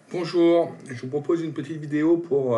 Bonjour, je vous propose une petite vidéo pour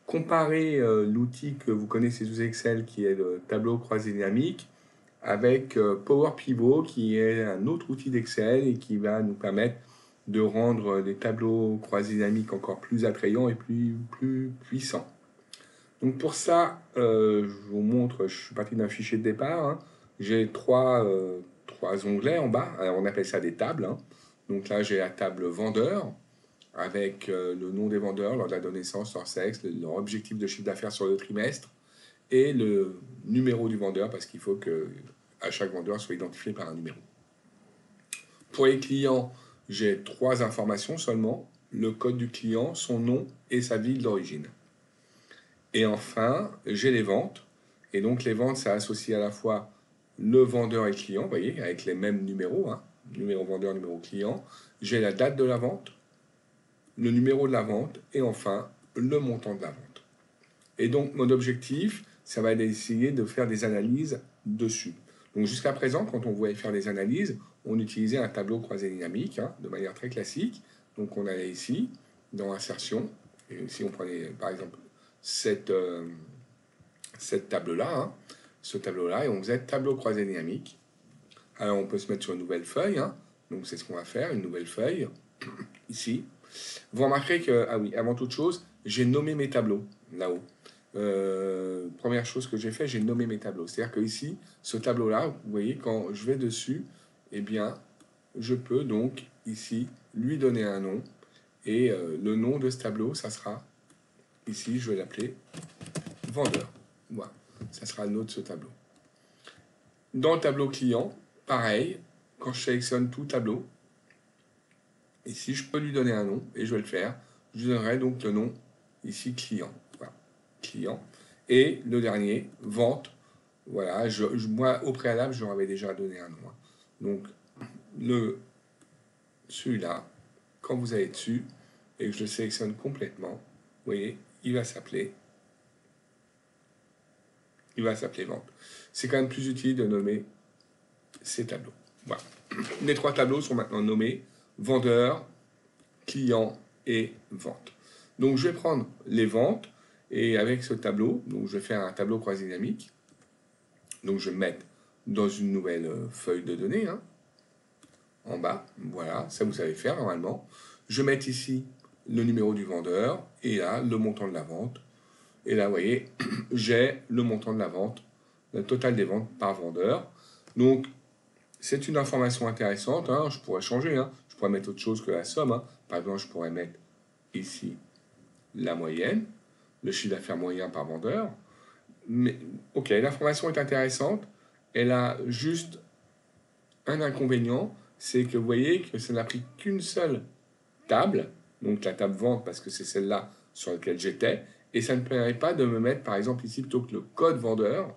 comparer l'outil que vous connaissez sous Excel qui est le tableau croisé dynamique avec Power Pivot qui est un autre outil d'Excel et qui va nous permettre de rendre les tableaux croisés dynamiques encore plus attrayants et plus puissants. Donc pour ça, je vous montre, je suis parti d'un fichier de départ, hein. J'ai trois onglets en bas. Alors, on appelle ça des tables, hein. Donc là j'ai la table vendeur avec le nom des vendeurs, leur date de naissance, leur sexe, leur objectif de chiffre d'affaires sur le trimestre et le numéro du vendeur parce qu'il faut que à chaque vendeur soit identifié par un numéro. Pour les clients, j'ai trois informations seulement, le code du client, son nom et sa ville d'origine. Et enfin, j'ai les ventes. Et donc les ventes, ça associe à la fois le vendeur et le client, vous voyez, avec les mêmes numéros, hein, numéro vendeur, numéro client. J'ai la date de la vente, le numéro de la vente et enfin le montant de la vente. Et donc mon objectif, ça va être d'essayer de faire des analyses dessus. Donc jusqu'à présent, quand on voulait faire des analyses, on utilisait un tableau croisé dynamique, hein, de manière très classique. Donc on allait ici, dans Insertion, et si on prenait par exemple cette table-là, hein, ce tableau-là, et on faisait tableau croisé dynamique. Alors on peut se mettre sur une nouvelle feuille, hein, donc c'est ce qu'on va faire, une nouvelle feuille, ici. Vous remarquerez que, ah oui, avant toute chose, j'ai nommé mes tableaux, là-haut. Première chose que j'ai fait, j'ai nommé mes tableaux. C'est-à-dire que ici, ce tableau-là, vous voyez, quand je vais dessus, eh bien, je peux donc, ici, lui donner un nom. Et le nom de ce tableau, ça sera, ici, je vais l'appeler vendeur. Voilà, ça sera le nom de ce tableau. Dans le tableau client, pareil, quand je sélectionne tout tableau, ici, je peux lui donner un nom, et je vais le faire. Je lui donnerai donc le nom, ici, client. Voilà, client. Et le dernier, vente. Voilà, moi, au préalable, je leur avais déjà donné un nom. Donc, celui-là, quand vous allez dessus, et que je le sélectionne complètement, vous voyez, il va s'appeler vente. C'est quand même plus utile de nommer ces tableaux. Voilà. Les trois tableaux sont maintenant nommés vendeur, client et vente. Donc je vais prendre les ventes et avec ce tableau, donc je vais faire un tableau croisé dynamique. Donc je vais me mettre dans une nouvelle feuille de données, hein, en bas. Voilà, ça vous savez faire normalement. Je vais mettre ici le numéro du vendeur et là le montant de la vente. Et là, vous voyez, j'ai le montant de la vente, le total des ventes par vendeur. Donc c'est une information intéressante, hein, je pourrais changer, hein, je pourrais mettre autre chose que la somme. Hein. Par exemple, je pourrais mettre ici la moyenne, le chiffre d'affaires moyen par vendeur. Mais ok, l'information est intéressante, elle a juste un inconvénient, c'est que vous voyez que ça n'a pris qu'une seule table, donc la table vente parce que c'est celle-là sur laquelle j'étais, et ça ne permet pas de me mettre, par exemple ici, plutôt que le code vendeur,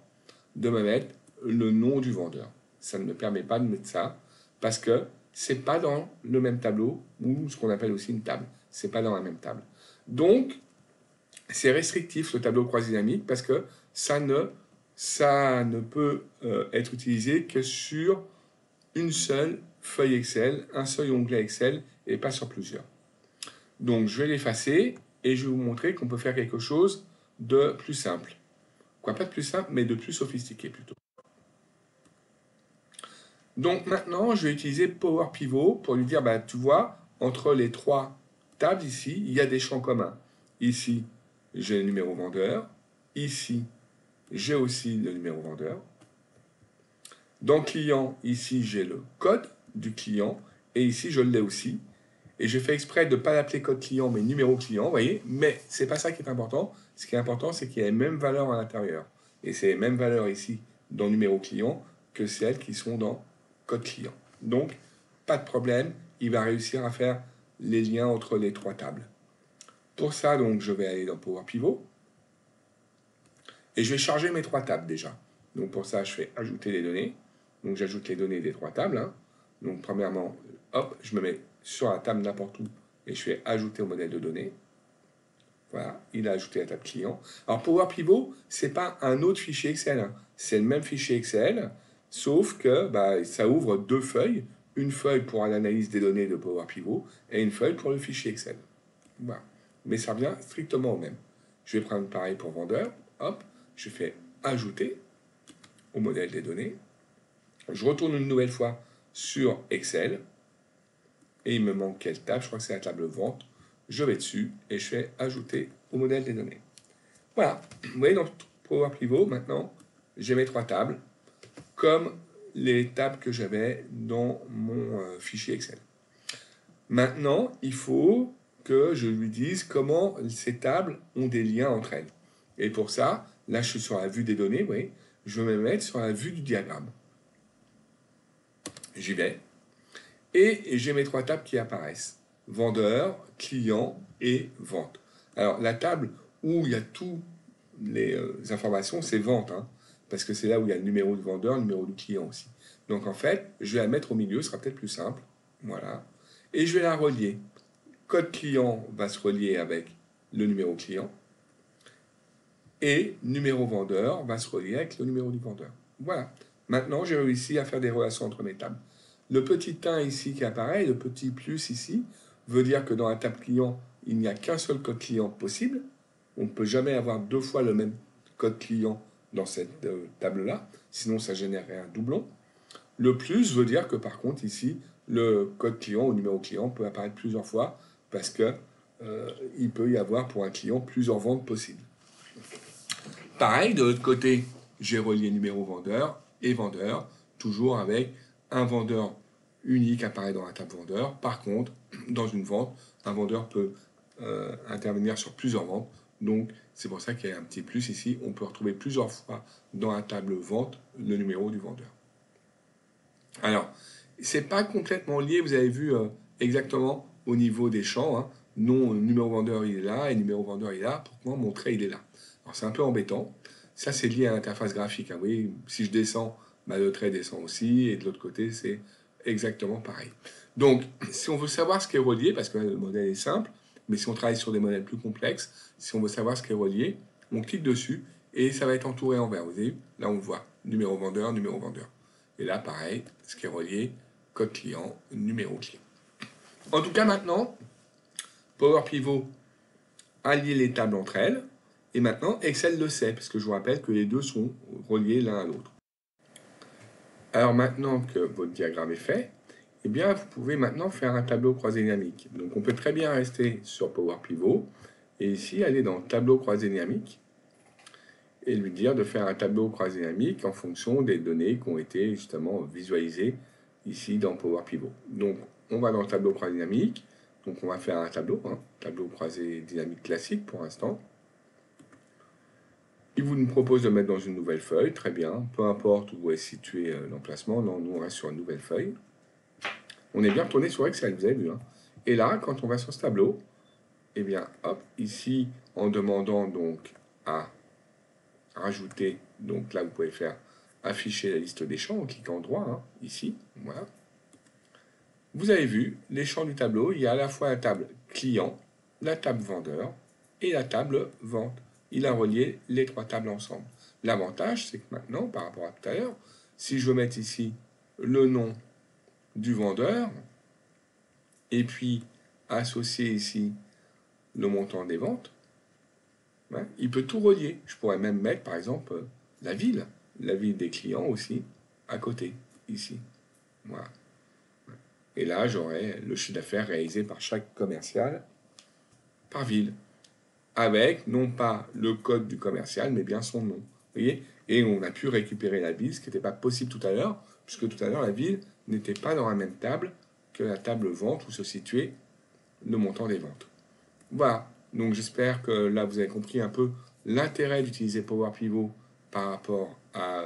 de me mettre le nom du vendeur. Ça ne me permet pas de mettre ça, parce que c'est pas dans le même tableau, ou ce qu'on appelle aussi une table. C'est pas dans la même table. Donc, c'est restrictif le tableau croisé dynamique, parce que ça ne peut être utilisé que sur une seule feuille Excel, un seul onglet Excel, et pas sur plusieurs. Donc je vais l'effacer, et je vais vous montrer qu'on peut faire quelque chose de plus simple. Quoi, pas de plus simple, mais de plus sophistiqué plutôt. Donc maintenant, je vais utiliser Power Pivot pour lui dire, bah, tu vois, entre les trois tables ici, il y a des champs communs. Ici, j'ai le numéro vendeur. Ici, j'ai aussi le numéro vendeur. Dans client, ici, j'ai le code du client. Et ici, je l'ai aussi. Et j'ai fait exprès de ne pas l'appeler code client, mais numéro client, vous voyez. Mais ce n'est pas ça qui est important. Ce qui est important, c'est qu'il y a les mêmes valeurs à l'intérieur. Et c'est les mêmes valeurs ici dans numéro client que celles qui sont dans code client. Donc, pas de problème, il va réussir à faire les liens entre les trois tables. Pour ça, donc, je vais aller dans Power Pivot. Et je vais charger mes trois tables déjà. Donc pour ça, je fais ajouter les données. Donc j'ajoute les données des trois tables. Hein. Donc premièrement, hop, je me mets sur la table n'importe où et je fais ajouter au modèle de données. Voilà, il a ajouté la table client. Alors Power Pivot, c'est pas un autre fichier Excel. Hein. C'est le même fichier Excel, sauf que bah, ça ouvre deux feuilles, une feuille pour l'analyse des données de Power Pivot et une feuille pour le fichier Excel. Voilà. Mais ça revient strictement au même. Je vais prendre pareil pour vendeur. Hop, je fais ajouter au modèle des données. Je retourne une nouvelle fois sur Excel. Et il me manque quelle table? Je crois que c'est la table vente. Je vais dessus et je fais ajouter au modèle des données. Voilà. Vous voyez, dans Power Pivot, maintenant, j'ai mes 3 tables, comme les tables que j'avais dans mon fichier Excel. Maintenant, il faut que je lui dise comment ces tables ont des liens entre elles. Et pour ça, là, je suis sur la vue des données, vous voyez, je vais me mettre sur la vue du diagramme. J'y vais. Et j'ai mes 3 tables qui apparaissent. Vendeur, client et vente. Alors, la table où il y a toutes les informations, c'est vente, hein, parce que c'est là où il y a le numéro de vendeur, le numéro du client aussi. Donc, en fait, je vais la mettre au milieu, ce sera peut-être plus simple. Voilà. Et je vais la relier. Code client va se relier avec le numéro client. Et numéro vendeur va se relier avec le numéro du vendeur. Voilà. Maintenant, j'ai réussi à faire des relations entre mes tables. Le petit 1 ici qui apparaît, le petit plus ici, veut dire que dans la table client, il n'y a qu'un seul code client possible. On ne peut jamais avoir 2 fois le même code client dans cette table-là, sinon ça générerait un doublon. Le plus veut dire que par contre ici, le code client ou numéro client peut apparaître plusieurs fois parce que il peut y avoir pour un client plusieurs ventes possibles. Pareil, de l'autre côté, j'ai relié numéro vendeur et vendeur, toujours avec un vendeur unique apparaît dans la table vendeur. Par contre, dans une vente, un vendeur peut intervenir sur plusieurs ventes. Donc, c'est pour ça qu'il y a un petit plus ici. On peut retrouver plusieurs fois dans la table vente le numéro du vendeur. Alors, c'est pas complètement lié, vous avez vu exactement au niveau des champs. Hein. Non, numéro vendeur il est là et numéro vendeur il est là. Pourquoi mon trait il est là? Alors, c'est un peu embêtant. Ça, c'est lié à l'interface graphique. Hein. Vous voyez, si je descends, bah, le trait descend aussi. Et de l'autre côté, c'est exactement pareil. Donc, si on veut savoir ce qui est relié, parce que le modèle est simple, mais si on travaille sur des modèles plus complexes, si on veut savoir ce qui est relié, on clique dessus et ça va être entouré en vert. Vous voyez, là on le voit, numéro vendeur, numéro vendeur. Et là, pareil, ce qui est relié, code client, numéro client. En tout cas, maintenant, Power Pivot a lié les tables entre elles. Et maintenant, Excel le sait, parce que je vous rappelle que les deux sont reliés l'un à l'autre. Alors maintenant que votre diagramme est fait, eh bien, vous pouvez maintenant faire un tableau croisé dynamique. Donc, on peut très bien rester sur Power Pivot et ici aller dans Tableau croisé dynamique et lui dire de faire un tableau croisé dynamique en fonction des données qui ont été justement visualisées ici dans Power Pivot. Donc, on va dans le tableau croisé dynamique. Donc, on va faire un tableau, hein, tableau croisé dynamique classique pour l'instant. Il vous nous propose de mettre dans une nouvelle feuille, très bien, peu importe où est situé l'emplacement. Non, nous on reste sur une nouvelle feuille. On est bien retourné sur Excel, vous avez vu. Hein. Et là, quand on va sur ce tableau, eh bien, hop, ici, en demandant donc à rajouter, donc là vous pouvez faire afficher la liste des champs en cliquant droit, hein, ici, voilà. Vous avez vu, les champs du tableau, il y a à la fois la table client, la table vendeur et la table vente. Il a relié les 3 tables ensemble. L'avantage, c'est que maintenant, par rapport à tout à l'heure, si je veux mettre ici le nom du vendeur, et puis associer ici le montant des ventes, hein, il peut tout relier. Je pourrais même mettre, par exemple, la ville des clients aussi, à côté, ici. Voilà. Et là, j'aurai le chiffre d'affaires réalisé par chaque commercial par ville, avec non pas le code du commercial, mais bien son nom. Vous voyez? Et on a pu récupérer la ville, ce qui n'était pas possible tout à l'heure, puisque tout à l'heure, la ville n'était pas dans la même table que la table vente où se situait le montant des ventes. Voilà, donc j'espère que là, vous avez compris un peu l'intérêt d'utiliser Power Pivot par rapport à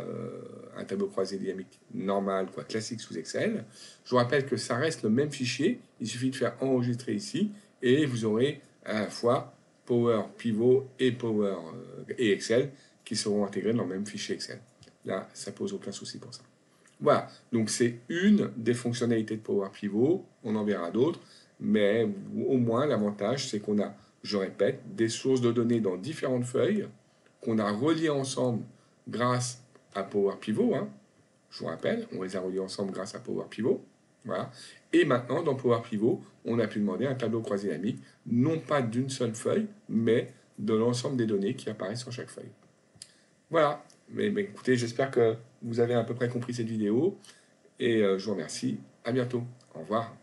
un tableau croisé dynamique normal, quoi, classique sous Excel. Je vous rappelle que ça reste le même fichier, il suffit de faire enregistrer ici, et vous aurez à la fois Power Pivot et et Excel qui seront intégrés dans le même fichier Excel. Là, ça pose aucun souci pour ça. Voilà, donc c'est une des fonctionnalités de Power Pivot, on en verra d'autres, mais au moins l'avantage c'est qu'on a, je répète, des sources de données dans différentes feuilles qu'on a reliées ensemble grâce à Power Pivot. Hein. Je vous rappelle, on les a reliées ensemble grâce à Power Pivot. Voilà. Et maintenant, dans Power Pivot, on a pu demander un tableau croisé dynamique, non pas d'une seule feuille, mais de l'ensemble des données qui apparaissent sur chaque feuille. Voilà. Mais écoutez, j'espère que vous avez à peu près compris cette vidéo. Et je vous remercie. À bientôt. Au revoir.